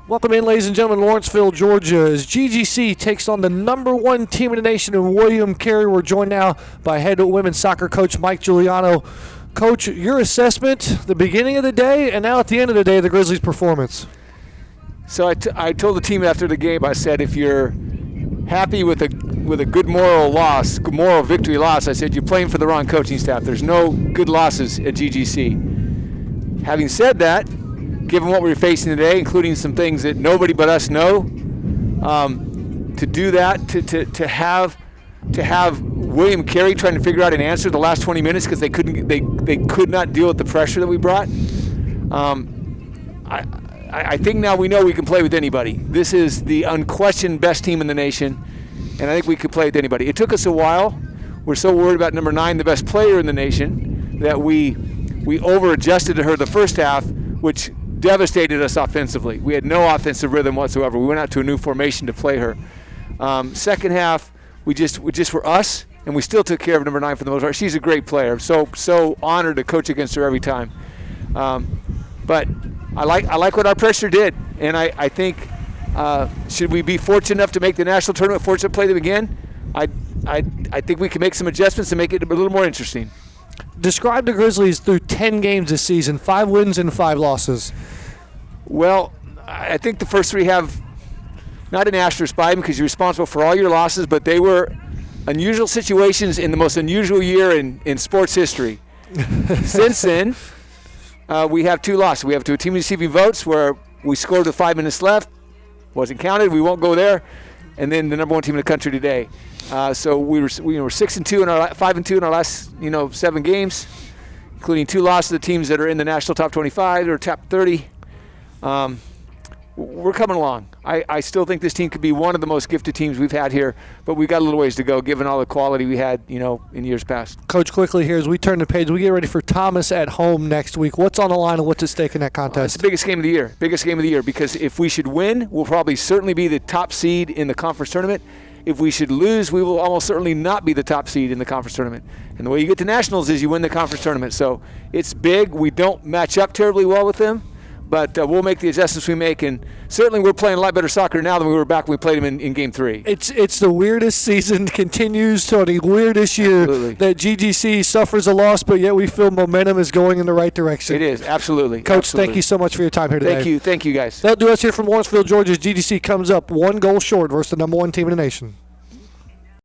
Welcome in, ladies and gentlemen, Lawrenceville, Georgia, as GGC takes on the #1 team in the nation in William Carey. We're joined now by head women's soccer coach Mike Giuliano. Coach, your assessment, the beginning of the day, and now at the end of the day, the Grizzlies' performance. So I told the team after the game, I said, if you're happy with a good moral victory loss, I said, you're playing for the wrong coaching staff. There's no good losses at GGC. Having said that, given what we're facing today, including some things that nobody but us know, to do that, to have William Carey trying to figure out an answer the last 20 minutes because they could not deal with the pressure that we brought. I think now we know we can play with anybody. This is the unquestioned best team in the nation, and I think we could play with anybody. It took us a while. We're so worried about number 9, the best player in the nation, that we over-adjusted to her the first half, which devastated us offensively. We had no offensive rhythm whatsoever. We went out to a new formation to play her. Second half, we just were us, and we still took care of number 9 for the most part. She's a great player. So honored to coach against her every time. But I like what our pressure did, and I think should we be fortunate enough to make the national tournament, fortunate to play them again, I think we can make some adjustments to make it a little more interesting. Describe the Grizzlies through 10 games this season, 5 wins and 5 losses. Well, I think the first 3 have not an asterisk by them because you're responsible for all your losses, but they were unusual situations in the most unusual year in sports history. Since then, we have 2 losses. We have to a team receiving votes where we scored with 5 minutes left, wasn't counted. We won't go there. And then the #1 team in the country today. So we were 6-2 in our 5-2 in our last 7 games, including 2 losses to teams that are in the national top 25 or top 30. We're coming along. I still think this team could be one of the most gifted teams we've had here, but we've got a little ways to go given all the quality we had, in years past. Coach, quickly here as we turn the page, we get ready for Thomas at home next week. What's on the line and what's at stake in that contest? It's the biggest game of the year. Biggest game of the year because if we should win, we'll probably certainly be the top seed in the conference tournament. If we should lose, we will almost certainly not be the top seed in the conference tournament. And the way you get to nationals is you win the conference tournament. So it's big. We don't match up terribly well with them. But we'll make the adjustments we make, and certainly we're playing a lot better soccer now than we were back when we played them in Game 3. It's the weirdest season, continues to the weirdest year. Absolutely. That GGC suffers a loss, but yet we feel momentum is going in the right direction. It is, absolutely. Coach, absolutely. Thank you so much for your time here today. Thank you guys. That'll do us here from Lawrenceville, Georgia. GGC comes up 1 goal short versus the #1 team in the nation.